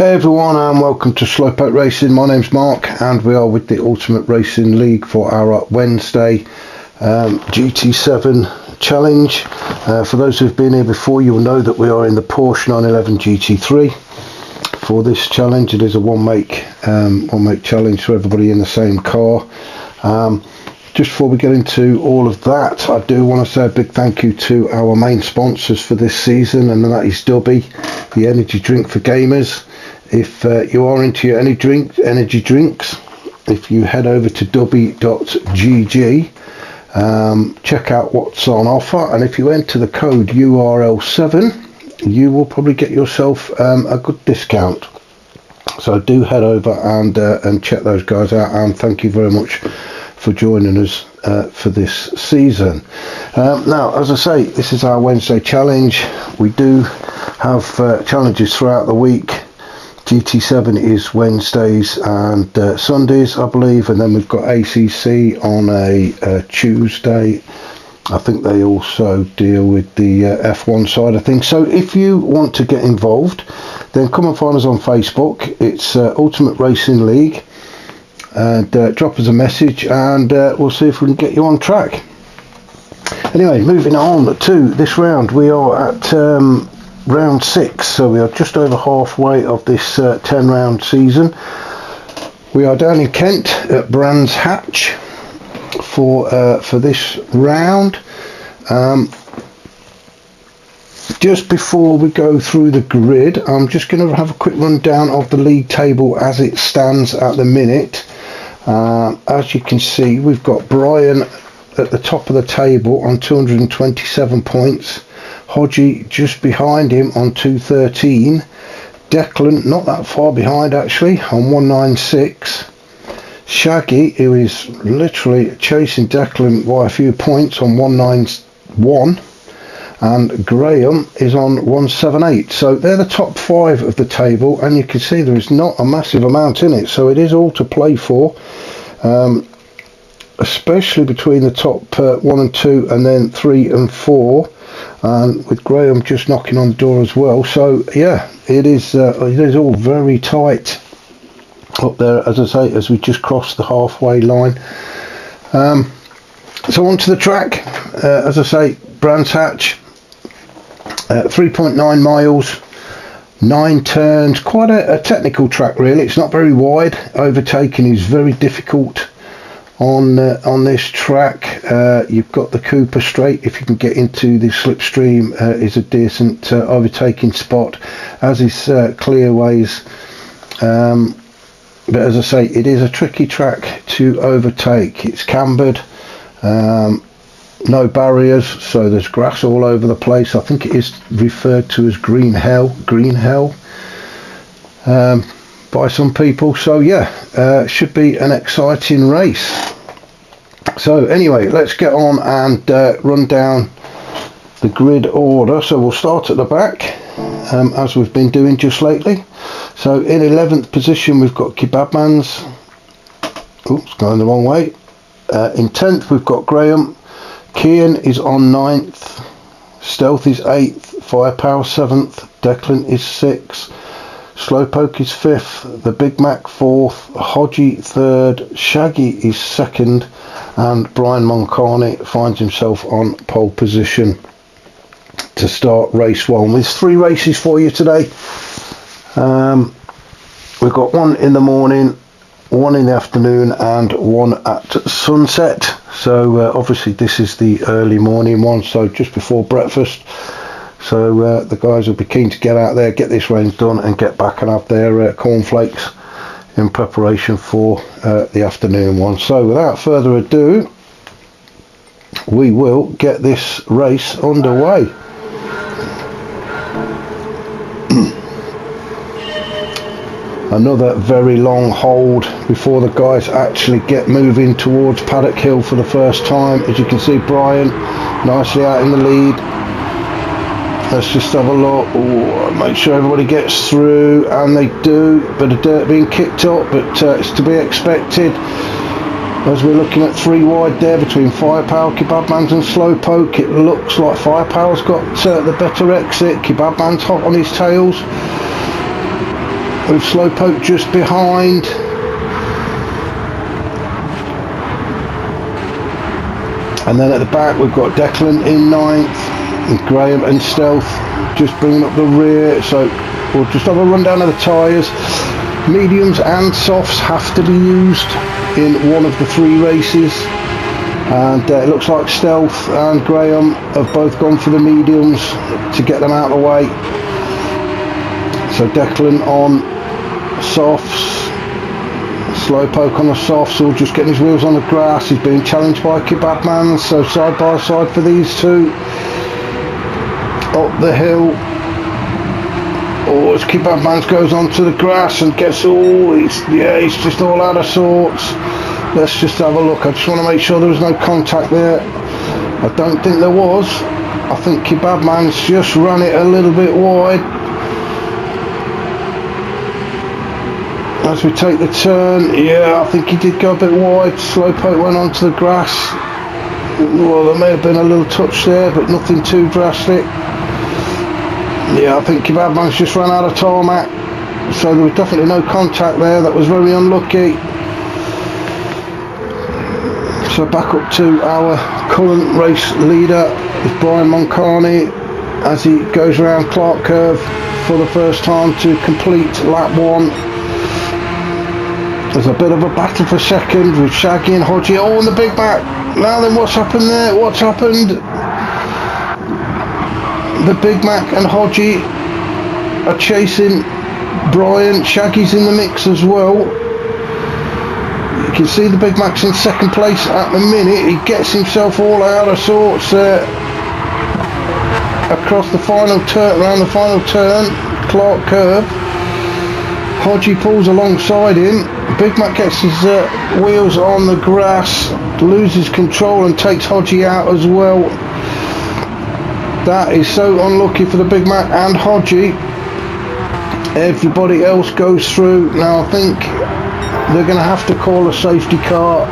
Hey everyone, and welcome to Slowpoke Racing. My name's Mark and we are with the Ultimate Racing League for our Wednesday GT7 challenge. For those who've been here before, you'll know that we are in the Porsche 911 GT3 for this challenge. It is a one make challenge for everybody in the same car. Just before we get into all of that, I do want to say a big thank you to our main sponsors for this season, and that is Dubby, the energy drink for gamers. If you are into your energy drinks, if you head over to dubby.gg, check out what's on offer, and if you enter the code URL7, you will probably get yourself a good discount. So do head over and check those guys out, and thank you very much for joining us for this season. Now, as I say, this is our Wednesday challenge. We do have challenges throughout the week. GT7 is Wednesdays and Sundays, I believe, and then we've got ACC on a Tuesday. I think they also deal with the F1 side of things. So if you want to get involved, then come and find us on Facebook. It's Ultimate Racing League, and drop us a message and we'll see if we can get you on track. Anyway, moving on to this round, we are at round 6, so we are just over halfway of this 10 round season. We are down in Kent at Brands Hatch for this round. Just before we go through the grid, I'm just going to have a quick rundown of the league table as it stands at the minute. As you can see, we've got Brian at the top of the table on 227 points. Hodgie just behind him on 213. Declan not that far behind actually on 196. Shaggy, who is literally chasing Declan by a few points, on 191, and Graham is on 178. So they're the top 5 of the table, and you can see there is not a massive amount in it, so it is all to play for, especially between the top 1 and 2 and then 3 and 4. And with Graham just knocking on the door as well. So yeah, it is all very tight up there, as I say, as we just cross the halfway line. So onto the track, as I say, Brands Hatch, 3.9 miles, 9 turns, quite a technical track really. It's not very wide. Overtaking is very difficult on this track. You've got the Cooper Straight, if you can get into the slipstream, is a decent overtaking spot, as is Clearways, but as I say, it is a tricky track to overtake. It's cambered, no barriers, so there's grass all over the place. I think it is referred to as green hell by some people. So yeah, should be an exciting race. So anyway, let's get on and run down the grid order. So we'll start at the back, as we've been doing just lately. So in 11th position we've got Kebabman's. Oops, going the wrong way. In 10th we've got Graham. Kian is on 9th. Stealth is 8th. Firepower 7th. Declan is 6th. Slowpoke is 5th, the Big Mac 4th, Hodgie 3rd, Shaggy is 2nd, and Brian Moncani finds himself on pole position to start race 1. There's 3 races for you today. We've got one in the morning, one in the afternoon, and one at sunset. So obviously this is the early morning one, so just before breakfast. So the guys will be keen to get out there, get this range done, and get back and have their cornflakes in preparation for the afternoon one. So without further ado, we will get this race underway. Another very long hold before the guys actually get moving towards Paddock Hill for the first time. As you can see, Brian nicely out in the lead. Let's just have a look. Ooh, make sure everybody gets through, and they do. Bit of dirt being kicked up, but it's to be expected, as we're looking at 3 wide there between Firepower, Kebabman's and Slowpoke. It looks like Firepower's got the better exit. Kebabman's hot on his tails. with Slowpoke just behind. And then at the back we've got Declan in 9th, and Graham and Stealth just bringing up the rear. So we'll just have a rundown of the tyres. Mediums and softs have to be used in one of the 3 races, and it looks like Stealth and Graham have both gone for the mediums to get them out of the way. So Declan on softs, Slowpoke on the softs, all just getting his wheels on the grass. He's being challenged by Kebabman, so side by side for these two. Up the hill. Oh, as Kebabman goes onto the grass and gets he's just all out of sorts. Let's just have a look. I just want to make sure there was no contact there. I don't think there was. I think Kebabman's just run it a little bit wide. As we take the turn, yeah, I think he did go a bit wide. Slowpoke went onto the grass. Well, there may have been a little touch there, but nothing too drastic. Yeah, I think Kebabman's just ran out of tarmac, so there was definitely no contact there. That was very unlucky. So back up to our current race leader is Brian Moncani, as he goes around Clark Curve for the first time to complete lap 1. There's a bit of a battle for second with Shaggy and Hodgie. Oh, and the Big Mac. Now then, what's happened there? What's happened? The Big Mac and Hodgie are chasing Brian. Shaggy's in the mix as well. You can see the Big Mac's in second place at the minute. He gets himself all out of sorts across the final turn, around the final turn, Clark Curve. Hodgie pulls alongside him. Big Mac gets his wheels on the grass, loses control and takes Hodgie out as well. That is so unlucky for the Big Mac and Hodgie. Everybody else goes through. Now I think they're going to have to call a safety car.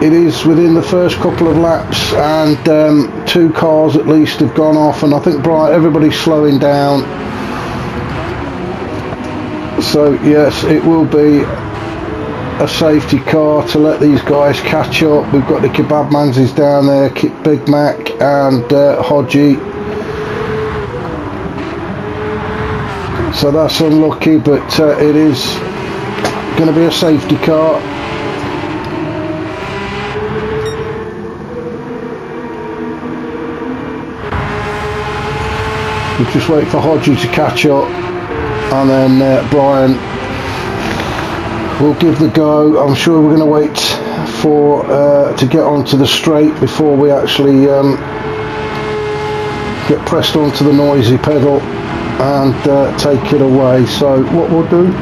It is within the first couple of laps, and 2 cars at least have gone off, and I think everybody's slowing down. So yes, it will be a safety car to let these guys catch up. We've got the Kebabmans down there, Big Mac and Hodgie. So that's unlucky, but it is going to be a safety car. We'll just wait for Hodgie to catch up, and then Brian will give the go. I'm sure we're going to wait for to get onto the straight before we actually get pressed onto the noisy pedal and take it away. So what we'll do,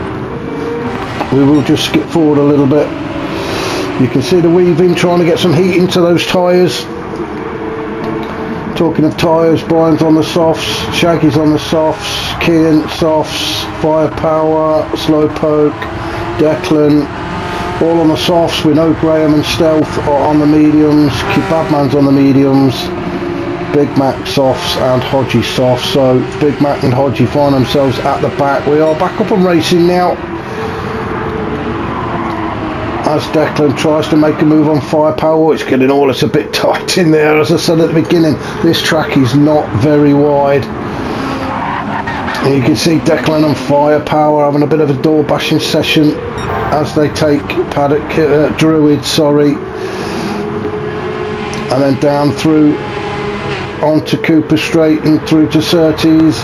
we will just skip forward a little bit. You can see the weaving, trying to get some heat into those tyres. Talking of tyres, Brian's on the softs, Shaggy's on the softs, Kian softs, Firepower, Slowpoke, Declan, all on the softs. We know Graham and Stealth are on the mediums, Kebabman's on the mediums, Big Mac softs and Hodgie softs. So Big Mac and Hodgie find themselves at the back. We are back up and racing now, as Declan tries to make a move on Firepower. It's getting all it's a bit tight in there. As I said at the beginning, this track is not very wide. And you can see Declan and Firepower having a bit of a door bashing session as they take Druid, and then down through onto Cooper Straight and through to Surtees.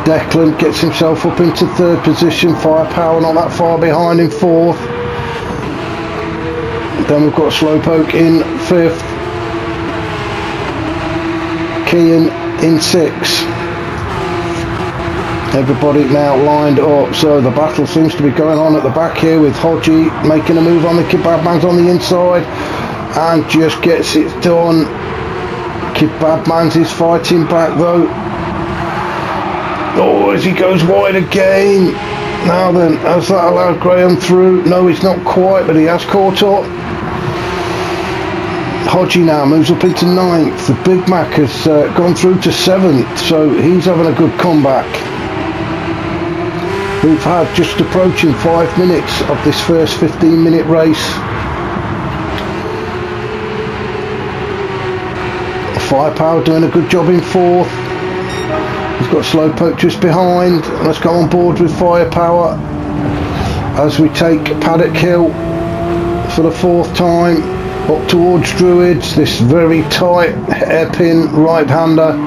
Declan gets himself up into 3rd position, Firepower not that far behind in 4th. Then we've got Slowpoke in 5th, Kian in 6th. Everybody now lined up, so the battle seems to be going on at the back here, with Hodgie making a move on the Kebabmans on the inside and just gets it done. Kebabmans is fighting back though. Oh, as he goes wide again. Now then, has that allowed Graham through? No, he's not quite, but he has caught up. Hodgie now moves up into 9th. The Big Mac has gone through to 7th, so he's having a good comeback. We've had just approaching 5 minutes of this first 15-minute race. Firepower doing a good job in fourth. He's got Slowpoke just behind. Let's go on board with Firepower as we take Paddock Hill for the fourth time up towards Druids, this very tight hairpin right-hander.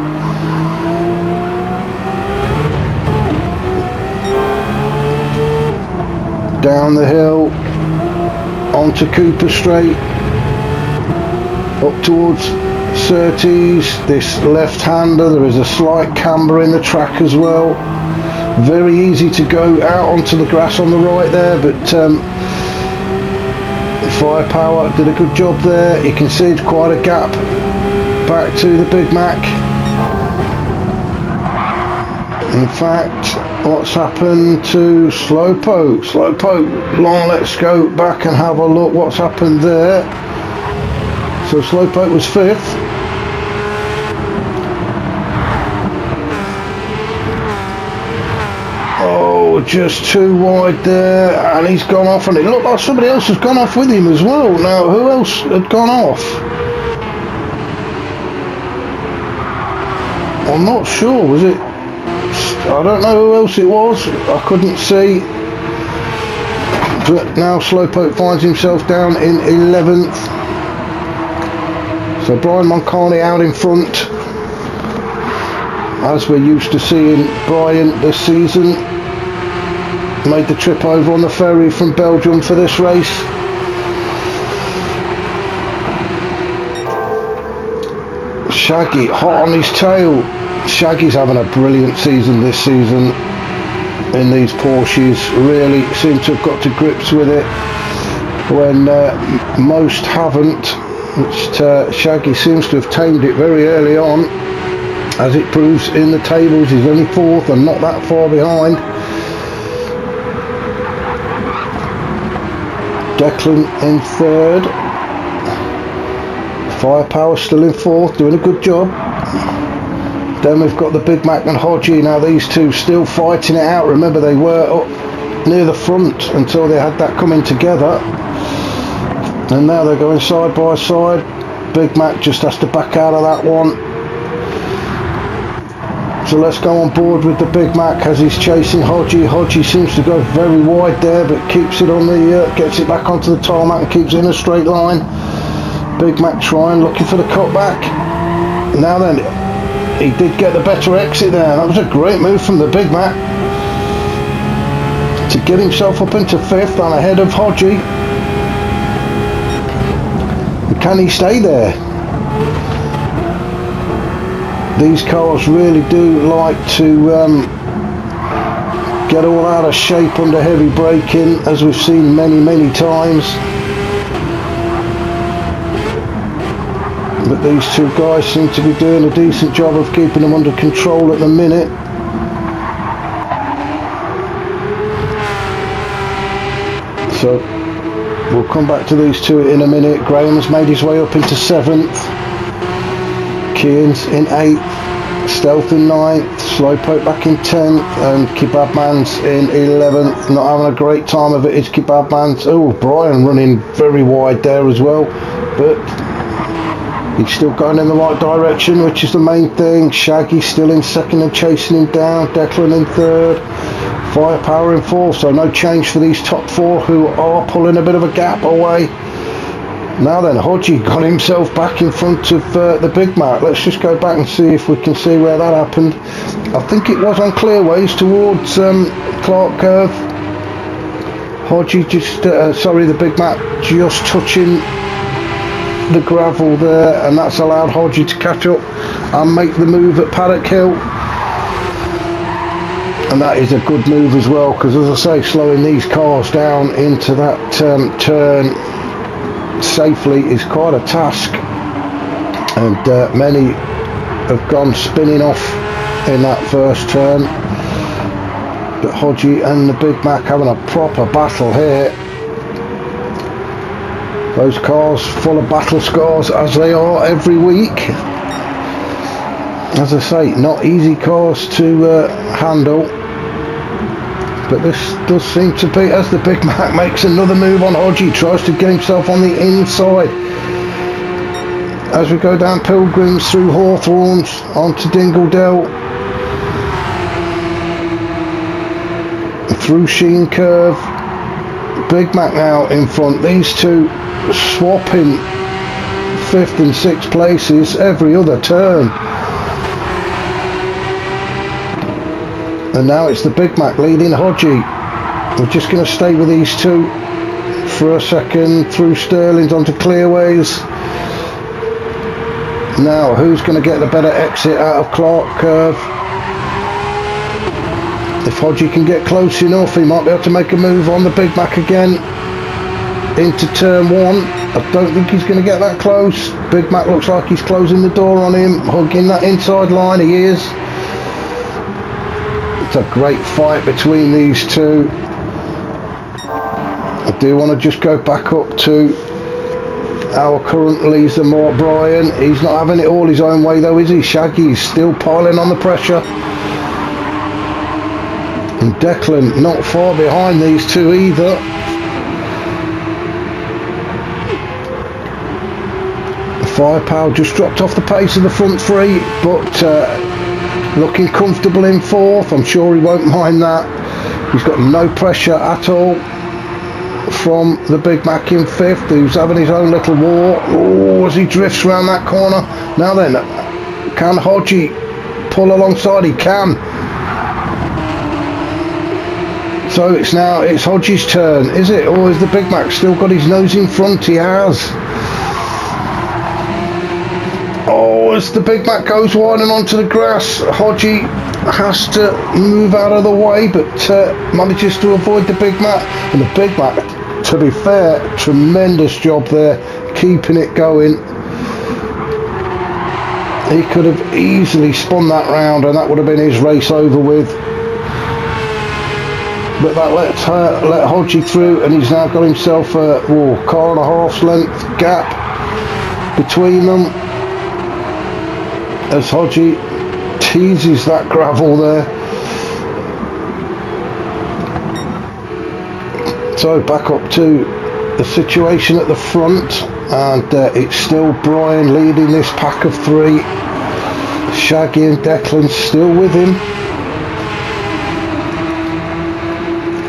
Down the hill onto Cooper Straight up towards Surtees, this left-hander. There is a slight camber in the track as well. Very easy to go out onto the grass on the right there, but Firepower did a good job there. You can see it's quite a gap back to the Big Mac. In fact, what's happened to Slowpoke? Slowpoke, long, let's go back and have a look what's happened there. So Slowpoke was fifth. Oh, just too wide there, and he's gone off, and it looked like somebody else has gone off with him as well. Now, who else had gone off? I'm not sure, was it? I don't know who else it was, I couldn't see. But now Slowpoke finds himself down in 11th. So Brian Moncani out in front, as we're used to seeing Brian this season. Made the trip over on the ferry from Belgium for this race. Shaggy hot on his tail. Shaggy's having a brilliant season this season in these Porsches. Really seem to have got to grips with it when most haven't. Shaggy seems to have tamed it very early on, as it proves in the tables. He's only fourth and not that far behind. Declan in third. Firepower still in fourth, doing a good job. Then we've got the Big Mac and Hodgie. Now these two still fighting it out. Remember, they were up near the front until they had that coming together, and now they're going side by side. Big Mac just has to back out of that one. So let's go on board with the Big Mac as he's chasing Hodgie. Hodgie seems to go very wide there, but keeps it on the, gets it back onto the tarmac and keeps it in a straight line. Big Mac trying, looking for the cutback. Now then, he did get the better exit there. That was a great move from the Big Mac to get himself up into fifth and ahead of Hodgie. Can he stay there? These cars really do like to get all out of shape under heavy braking, as we've seen many times. But these two guys seem to be doing a decent job of keeping them under control at the minute. So we'll come back to these two in a minute. Graham's made his way up into 7th. Keane's in 8th, Stealth in 9th, Slowpoke back in 10th, and Kebab Man's in 11th. Not having a great time of it is Kebab Man's. Oh, Brian running very wide there as well, but he's still going in the right direction, which is the main thing. Shaggy still in 2nd and chasing him down. Declan in 3rd, Firepower in 4th, so no change for these top 4 who are pulling a bit of a gap away. Now then, Hodgie got himself back in front of the Big Mac. Let's just go back and see if we can see where that happened. I think it was on clearways towards Clark Curve. Hodgie just, the Big Mac just touching the gravel there, and that's allowed Hodgie to catch up and make the move at Paddock Hill. And that is a good move as well, because as I say, slowing these cars down into that turn safely is quite a task, and many have gone spinning off in that first turn. But Hodgie and the Big Mac having a proper battle here. Those cars full of battle scars, as they are every week. As I say, not easy cars to handle, But this does seem to be, as the Big Mac makes another move on Hodgie, tries to get himself on the inside. As we go down Pilgrims through Hawthorns onto Dingledale, through Sheen Curve. Big Mac now in front. These two swapping 5th and 6th places every other turn. And now it's the Big Mac leading Hodgie. We're just going to stay with these two for a second. Through Sterling's onto Clearways. Now who's going to get the better exit out of Clark Curve? If Hodgie can get close enough, he might be able to make a move on the Big Mac again into turn 1. I don't think he's going to get that close. Big Mac looks like he's closing the door on him, hugging that inside line. He is. It's a great fight between these two. I do want to just go back up to our current leader, Mark Bryan. He's not having it all his own way though, is he? Shaggy's still piling on the pressure. And Declan not far behind these two either. Firepower just dropped off the pace of the front three, but looking comfortable in 4th. I'm sure he won't mind that. He's got no pressure at all from the Big Mac in 5th, who's having his own little war. Oh, as he drifts around that corner. Now then, can Hodgie pull alongside? He can. So it's Hodgie's turn, is it? Or has the Big Mac still got his nose in front? He has. Oh, as the Big Mac goes wide and onto the grass, Hodgie has to move out of the way, but manages to avoid the Big Mac. And the Big Mac, to be fair, tremendous job there, keeping it going. He could have easily spun that round and that would have been his race over with. But that let Hodgie through, and he's now got himself a car and a half's length gap between them as Hodgie teases that gravel there. So back up to the situation at the front, and it's still Bryan leading this pack of 3. Shaggy and Declan still with him.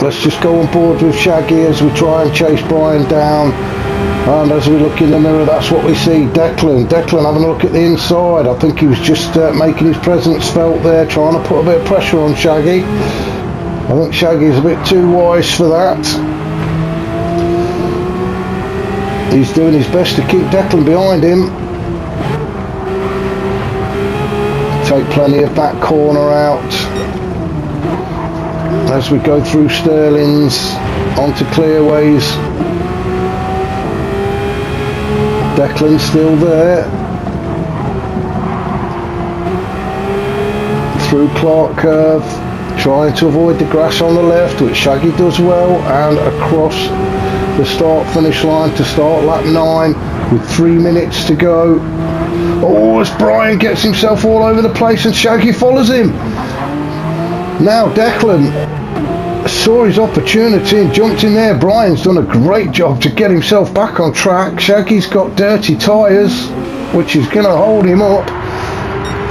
Let's just go on board with Shaggy as we try and chase Bryan down. And as we look in the mirror, that's what we see. Declan having a look at the inside. I think he was just making his presence felt there, trying to put a bit of pressure on Shaggy. I think Shaggy's a bit too wise for that. He's doing his best to keep Declan behind him. Take plenty of back corner out. As we go through Sterling's onto Clearways. Declan's still there. Through Clark Curve, trying to avoid the grass on the left, which Shaggy does well, and across the start finish line to start lap 9 with 3 minutes to go. Oh, as Bryan gets himself all over the place and Shaggy follows him. Now Declan saw his opportunity and jumped in there. Bryan's done a great job to get himself back on track. Shaggy's got dirty tyres, which is going to hold him up.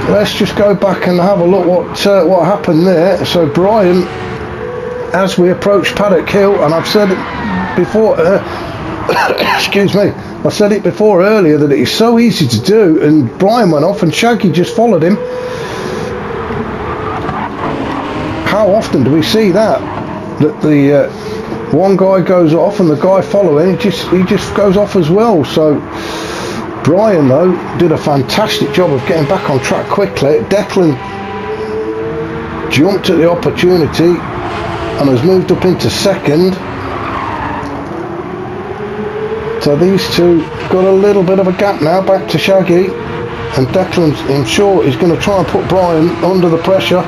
Let's just go back and have a look what happened there. So Bryan, as we approach Paddock Hill, and I've said it before, excuse me, I said it before earlier that it's so easy to do, and Bryan went off and Shaggy just followed him. How often do we see that the one guy goes off and the guy following he just goes off as well? So Bryan though did a fantastic job of getting back on track quickly. Declan jumped at the opportunity and has moved up into 2nd. So these two got a little bit of a gap now, back to Shaggy, and Declan's, I'm sure, is going to try and put Bryan under the pressure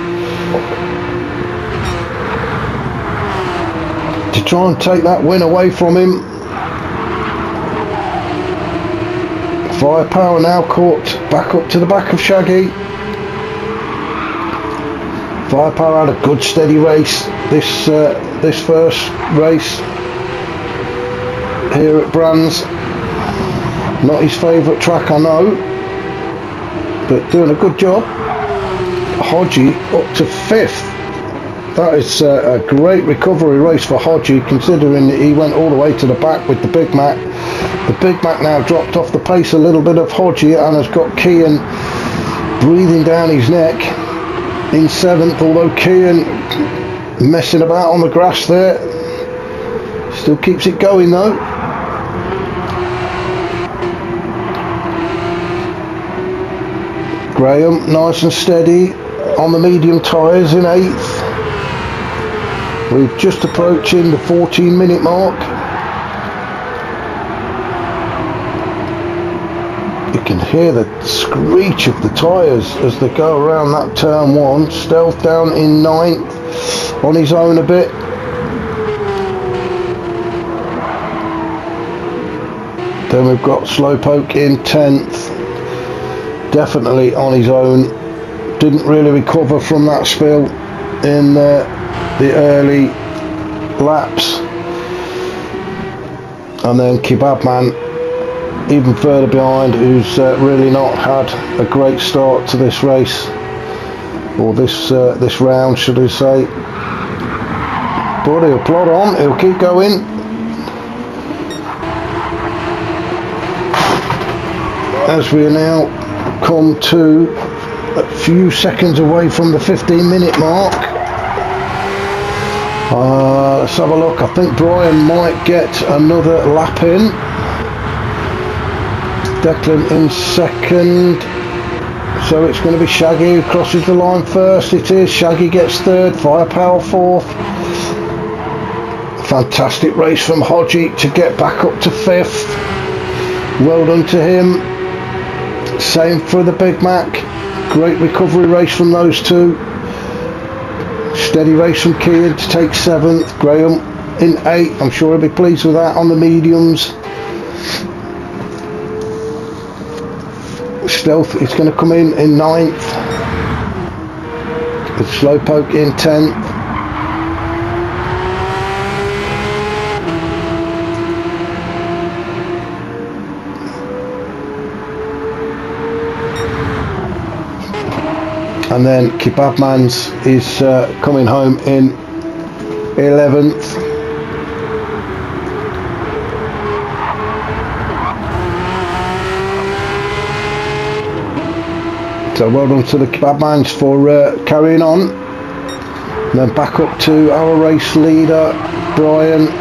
to try and take that win away from him. Firepower now caught back up to the back of Shaggy. Firepower had a good steady race this first race here at Brands. Not his favourite track, I know, but doing a good job. Hodgie up to 5th. That is a great recovery race for Hodgie, considering that he went all the way to the back with the Big Mac. The Big Mac now dropped off the pace a little bit of Hodgie and has got Kian breathing down his neck in 7th, although Kian messing about on the grass there. Still keeps it going though. Graham nice and steady on the medium tyres in 8th. We're just approaching the 14-minute mark. You can hear the screech of the tyres as they go around that turn 1. Stealth down in 9th, on his own a bit. Then we've got Slowpoke in 10th, definitely on his own. Didn't really recover from that spill in the early laps. And then Kebabman even further behind, who's really not had a great start to this race, or this round should I say. But he'll plod on, he'll keep going. As we now come to a few seconds away from the 15-minute mark. Let's have a look. I think Brian might get another lap in. Declan in 2nd, so it's going to be Shaggy who crosses the line first. It is. Shaggy gets 3rd, Firepower 4th. Fantastic race from Hodgie to get back up to 5th. Well done to him. Same for the Big Mac. Great recovery race from those two. Steady race from Kian to take 7th. Graham in 8th. I'm sure he'll be pleased with that on the mediums. Stealth is going to come in 9th. With Slowpoke in 10th. And then Kebabman's is coming home in 11th. So well done to the Kebabmans for carrying on. And then back up to our race leader, Brian.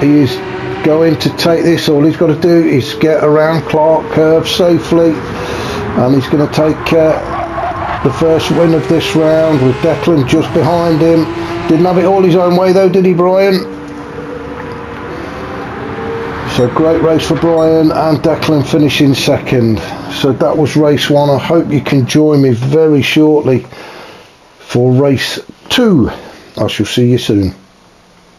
He is going to take this. All he's got to do is get around Clark Curve safely, and he's going to take the first win of this round, with Declan just behind him. Didn't have it all his own way though, did he, Brian? So great race for Brian, and Declan finishing 2nd. So that was race 1. I hope you can join me very shortly for race 2. I shall see you soon.